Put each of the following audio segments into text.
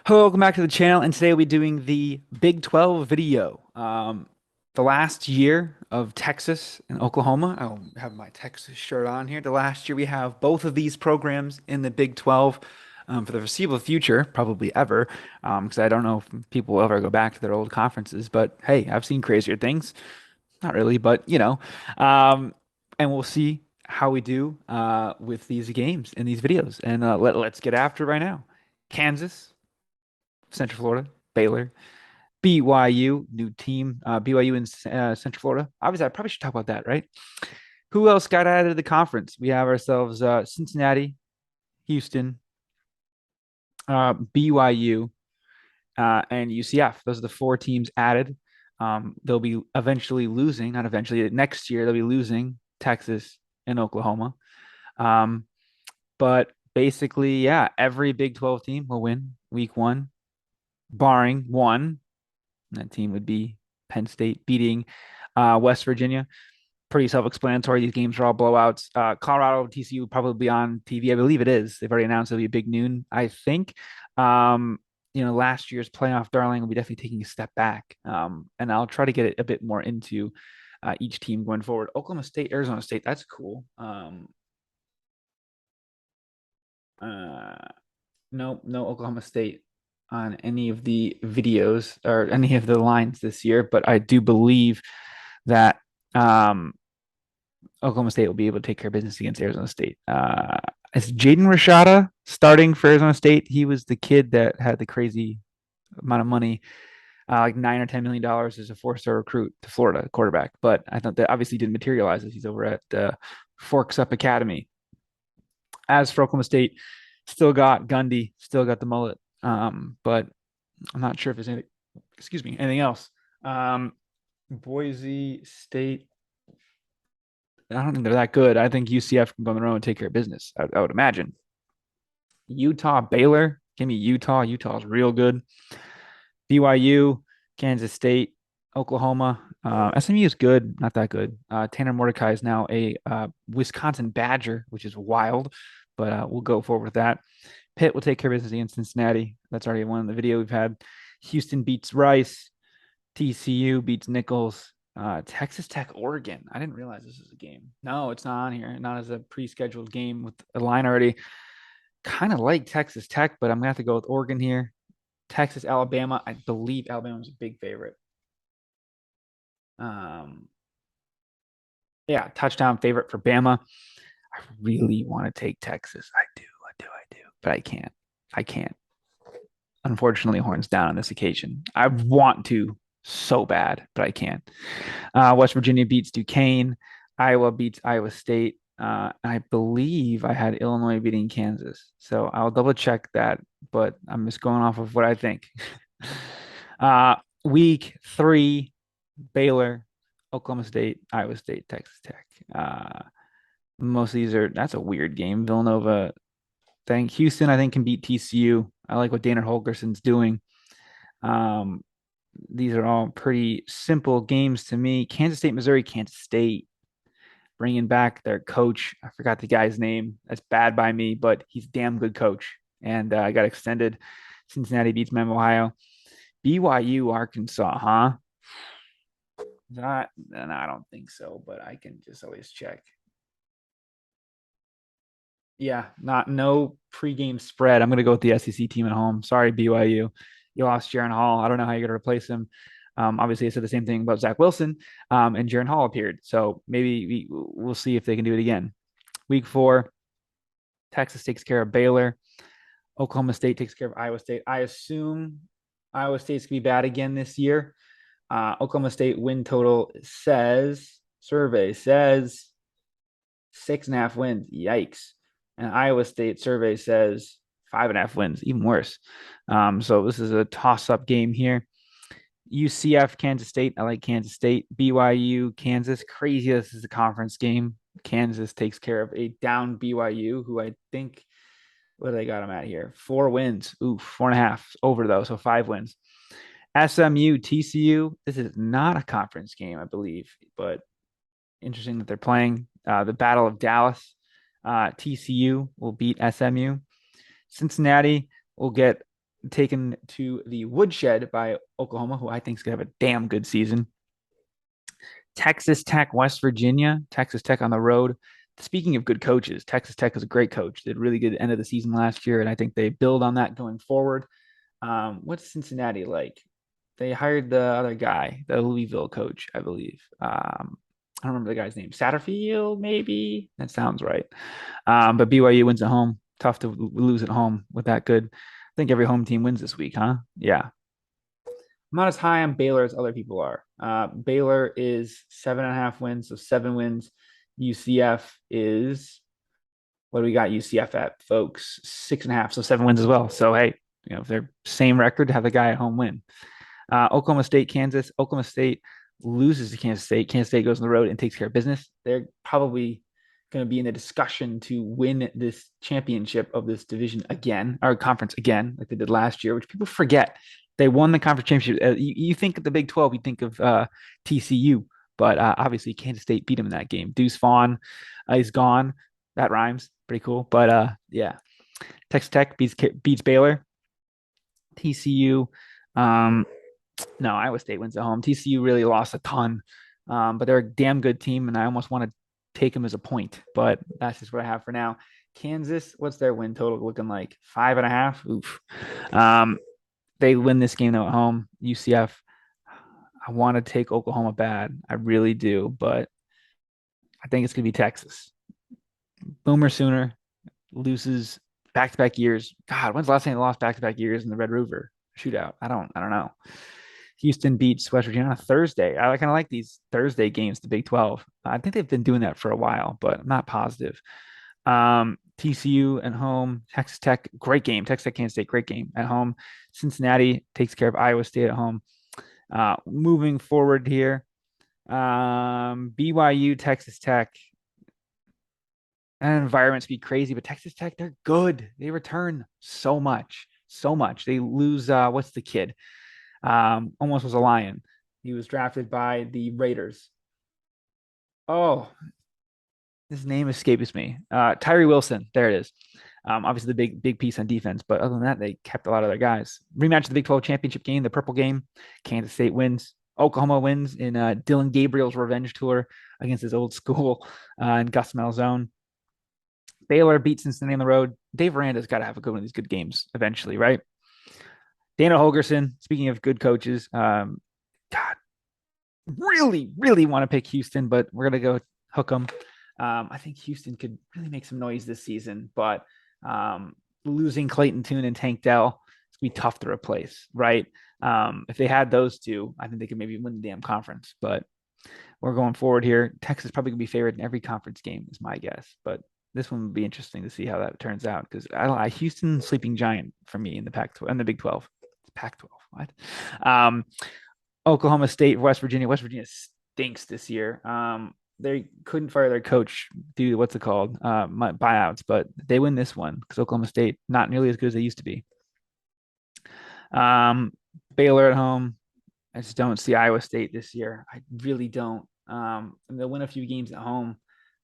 Hello, welcome back to the channel, and today we'll be doing the Big 12 video. The last year of Texas and Oklahoma. I'll have my Texas shirt on here. The last year we have both of these programs in the Big 12 for the foreseeable future, probably ever, because I don't know if people will ever go back to their old conferences. But hey, I've seen crazier things. Not really, but Um, and we'll see how we do with these games in these videos. And let's get after it right now. Kansas. Central Florida, Baylor, BYU, new team, BYU in Central Florida. Obviously, I probably should talk about that, right? Who else got added to the conference? We have ourselves Cincinnati, Houston, BYU, and UCF. Those are the four teams added. They'll be eventually losing, not eventually, next year, they'll be losing Texas and Oklahoma. Um, but basically, yeah, every Big 12 team will win week one, barring one. That team would be Penn State beating West Virginia. Pretty self-explanatory. These games are all blowouts. Colorado, TCU probably be on TV. I believe it is. They've already announced it'll be a big noon, I think. Um, last year's playoff darling will be definitely taking a step back. And I'll try to get it a bit more into each team going forward. Oklahoma State, Arizona State, that's cool. Uh, no Oklahoma State on any of the videos or any of the lines this year, but I do believe that Oklahoma State will be able to take care of business against Arizona State. Is Jaden Rashada starting for Arizona State? He was the kid that had the crazy amount of money, like $9 or $10 million as a four-star recruit to Florida quarterback. But I thought that obviously didn't materialize as he's over at Forks Up Academy. As for Oklahoma State, still got Gundy, still got the mullet. But I'm not sure if there's anything, excuse me, anything else. Um, Boise State, I don't think they're that good. I think UCF can go on their own and take care of business. I would imagine. Utah, Baylor, give me Utah. Utah's real good. BYU, Kansas State, Oklahoma. SMU is good, not that good. Tanner Mordecai is now a Wisconsin Badger, which is wild, but we'll go forward with that. Pitt will take care of business against Cincinnati. That's already one in the video we've had. Houston beats Rice. TCU beats Nichols. Texas Tech, Oregon. I didn't realize this was a game. No, it's not on here. Not as a pre-scheduled game with a line already. Kind of like Texas Tech, but I'm gonna have to go with Oregon here. Texas, Alabama. I believe Alabama's a big favorite. Um, yeah, touchdown favorite for Bama. I really want to take Texas. I do, but I can't. I can't. Unfortunately, horns down on this occasion. I want to so bad, but I can't. West Virginia beats Duquesne. Iowa beats Iowa State. I believe I had Illinois beating Kansas. So I'll double check that, but I'm just going off of what I think. uh, week three, Baylor, Oklahoma State, Iowa State, Texas Tech. Most of these are, that's a weird game. Villanova, Houston, I think, can beat TCU. I like what Dana Holgerson's doing. Um, these are all pretty simple games to me. Kansas State, Missouri, Kansas State bringing back their coach. I forgot the guy's name. That's bad by me, but he's a damn good coach. And I got extended. Cincinnati beats Mem, Ohio. BYU, Arkansas, huh? Not, no, I don't think so, but I can just always check. Yeah, not no pregame spread. I'm gonna go with the SEC team at home. Sorry, BYU. You lost Jaron Hall. I don't know how you're gonna replace him. Obviously, I said the same thing about Zach Wilson, and Jaron Hall appeared. So maybe we'll see if they can do it again. Week four, Texas takes care of Baylor. Oklahoma State takes care of Iowa State. I assume Iowa State's gonna be bad again this year. Oklahoma State win total says survey says 6.5 wins. Yikes. And Iowa State survey says 5.5 wins, even worse. So this is a toss-up game here. UCF, Kansas State. I like Kansas State. BYU, Kansas. Crazy. This is a conference game. Kansas takes care of a down BYU, who I think, what do they got them at here? 4 wins. Ooh, 4.5 over though. So 5 wins. SMU, TCU. This is not a conference game, I believe, but interesting that they're playing the Battle of Dallas. TCU will beat SMU. Cincinnati will get taken to the woodshed by Oklahoma, who I think is going to have a damn good season. Texas Tech, West Virginia. Texas Tech on the road. Speaking of good coaches, Texas Tech is a great coach. Did really good end of the season last year, and I think they build on that going forward. What's Cincinnati like? They hired the other guy, the Louisville coach, I believe. I don't remember the guy's name. Satterfield, maybe. That sounds right. But BYU wins at home. Tough to lose at home with that good. I think every home team wins this week, huh? Yeah. I'm not as high on Baylor as other people are. Baylor is 7.5 wins, so 7 wins. UCF is what do we got UCF at, folks? 6.5, so 7 wins as well. So hey, if they're same record, have the guy at home win. Oklahoma State, Kansas. Oklahoma State loses to Kansas State. Kansas State goes on the road and takes care of business. They're probably going to be in the discussion to win this championship of this division again, or conference again, like they did last year, which people forget. They won the conference championship. You think of the Big 12, you think of TCU, but obviously Kansas State beat them in that game. Deuce Vaughn is gone. That rhymes. Pretty cool. But yeah, Texas Tech beats Baylor. TCU. No, Iowa State wins at home. TCU really lost a ton, but they're a damn good team, and I almost want to take them as a point, but that's just what I have for now. Kansas, what's their win total looking like? 5.5. Oof. Um, they win this game though at home. UCF. I want to take Oklahoma bad. I really do, but I think it's gonna be Texas. Boomer Sooner loses back-to-back years. God, when's the last time they lost back-to-back years in the Red River shootout? I don't know. Houston beats West Virginia on a Thursday. I kind of like these Thursday games, the Big 12. I think they've been doing that for a while, but I'm not positive. TCU at home, Texas Tech, great game. Texas Tech, Kansas State, great game at home. Cincinnati takes care of Iowa State at home. Moving forward here, BYU, Texas Tech. And environments be crazy, but Texas Tech, they're good. They return so much, so much. They lose. What's the kid? Almost was a Lion. He was drafted by the Raiders. Oh, his name escapes me. Tyree Wilson. There it is. Obviously the big piece on defense, but other than that, they kept a lot of their guys. Rematch of the Big 12 championship game, the purple game. Kansas State wins. Oklahoma wins in Dillon Gabriel's revenge tour against his old school in Gus Malzahn. Baylor beats Cincinnati on the road. Dave Aranda's got to have a good one of these good games eventually, right? Dana Holgorsen, speaking of good coaches, God, really want to pick Houston, but we're going to go hook them. I think Houston could really make some noise this season, but losing Clayton Tune and Tank Dell, it's going to be tough to replace, right? If they had those two, I think they could maybe win the damn conference, but we're going forward here. Texas probably going to be favored in every conference game, is my guess, but this one would be interesting to see how that turns out because Houston sleeping giant for me in the Pac-12 and the Big 12. It's Pac-12. What? Oklahoma State, West Virginia. West Virginia stinks this year. They couldn't fire their coach due to what's it called buyouts, but they win this one because Oklahoma State not nearly as good as they used to be. Baylor at home. I just don't see Iowa State this year. I really don't. They'll win a few games at home,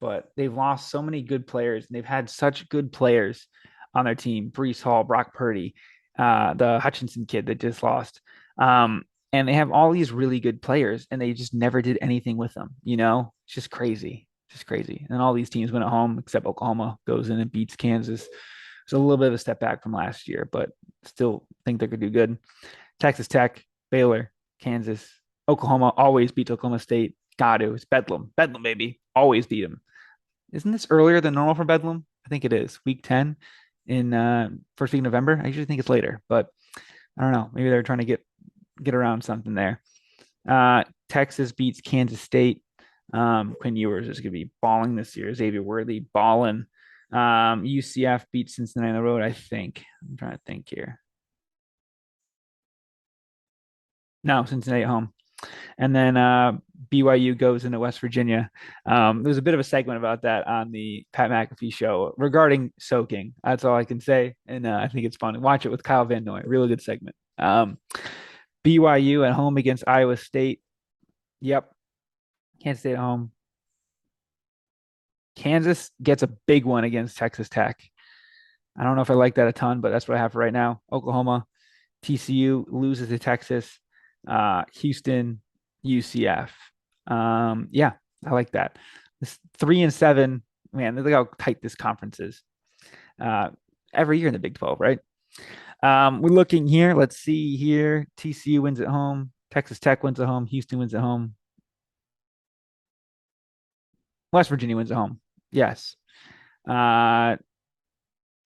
but they've lost so many good players, and they've had such good players on their team. Breece Hall, Brock Purdy, the Hutchinson kid that just lost. And they have all these really good players, and they just never did anything with them. It's just crazy, just crazy. And all these teams went at home, except Oklahoma goes in and beats Kansas. It's a little bit of a step back from last year, but still think they could do good. Texas Tech, Baylor, Kansas, Oklahoma always beats Oklahoma State. Got to. It's Bedlam. Bedlam, baby. Always beat them. Isn't this earlier than normal for Bedlam? I think it is. Week 10 in first week of November. I usually think it's later, but I don't know. Maybe they're trying to get around something there. Texas beats Kansas State. Quinn Ewers is going to be balling this year. Xavier Worthy balling. UCF beats Cincinnati on the road, I think. I'm trying to think here. No, Cincinnati at home. And then BYU goes into West Virginia. There was a bit of a segment about that on the Pat McAfee show regarding soaking. That's all I can say. And I think it's fun. Watch it with Kyle Van Noy. Really good segment. BYU at home against Iowa State. Yep. Can't stay at home. Kansas gets a big one against Texas Tech. I don't know if I like that a ton, but that's what I have for right now. Oklahoma TCU loses to Texas. Houston, UCF. Yeah, I like that. This 3-7, man. Look how tight this conference is. Uh, every year in the Big 12, right? We're looking here. Let's see here. TCU wins at home. Texas Tech wins at home. Houston wins at home. West Virginia wins at home. Yes. Uh,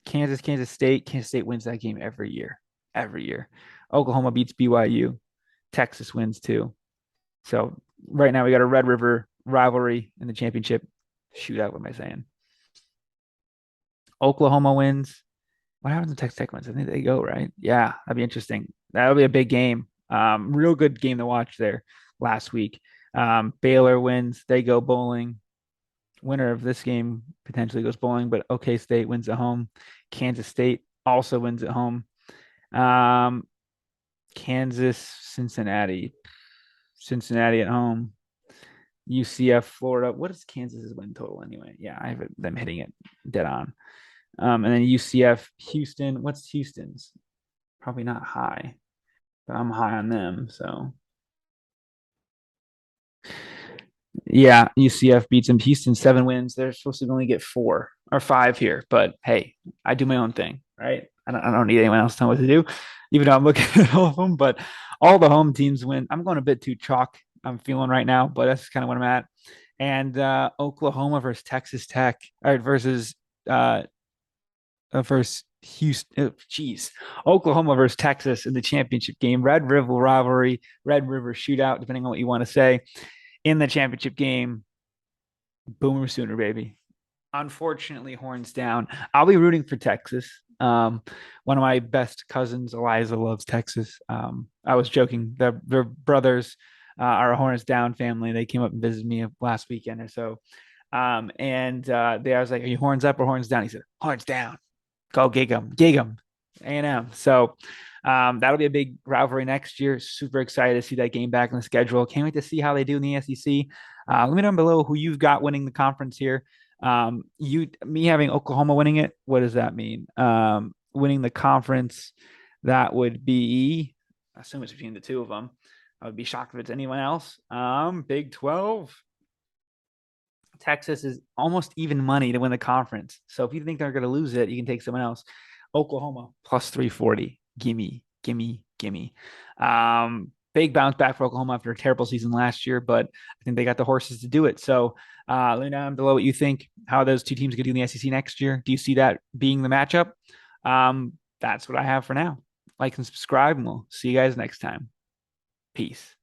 Kansas State. Kansas State wins that game every year. Every year. Oklahoma beats BYU. Texas wins too. So right now we got a Red River rivalry in the championship shootout. What am I saying? Oklahoma wins. What happens when Texas Tech wins? I think they go, right? Yeah, that'd be interesting. That'll be a big game. Real good game to watch there last week. Baylor wins. They go bowling. Winner of this game potentially goes bowling, but OK State wins at home. Kansas State also wins at home. Um, Kansas, Cincinnati. Cincinnati at home. UCF, Florida. What is Kansas's win total anyway? Yeah, I have them hitting it dead on. And then UCF, Houston. What's Houston's? Probably not high, but I'm high on them. So yeah, UCF beats them. Houston 7 wins. They're supposed to only get 4 or 5 here, but hey, I do my own thing, right? I don't need anyone else to tell me what to do, even though I'm looking at all of them. But all the home teams win. I'm going a bit too chalk. I'm feeling right now, but that's kind of what I'm at. And Oklahoma versus Texas Tech, or versus Houston. Jeez, Oklahoma versus Texas in the championship game. Red River rivalry, Red River shootout, depending on what you want to say. In the championship game, Boomer Sooner, baby. Unfortunately, horns down. I'll be rooting for Texas. One of my best cousins, Eliza, loves Texas. I was joking. Their brothers are a horns down family. They came up and visited me last weekend or so. I was like, "Are you horns up or horns down?" He said, "Horns down." Go gig 'em, A&M. So that'll be a big rivalry next year. Super excited to see that game back on the schedule. Can't wait to see how they do in the SEC. Let me know below who you've got winning the conference here. Me having Oklahoma winning it. What does that mean? Winning the conference, that would be, I assume it's between the two of them. I would be shocked if it's anyone else. Big 12. Texas is almost even money to win the conference. So if you think they're going to lose it, you can take someone else. Oklahoma plus 340. Gimme, gimme, gimme. Big bounce back for Oklahoma after a terrible season last year, but I think they got the horses to do it. So let me know below what you think, how those two teams could do in the SEC next year. Do you see that being the matchup? That's what I have for now. Like and subscribe, and we'll see you guys next time. Peace.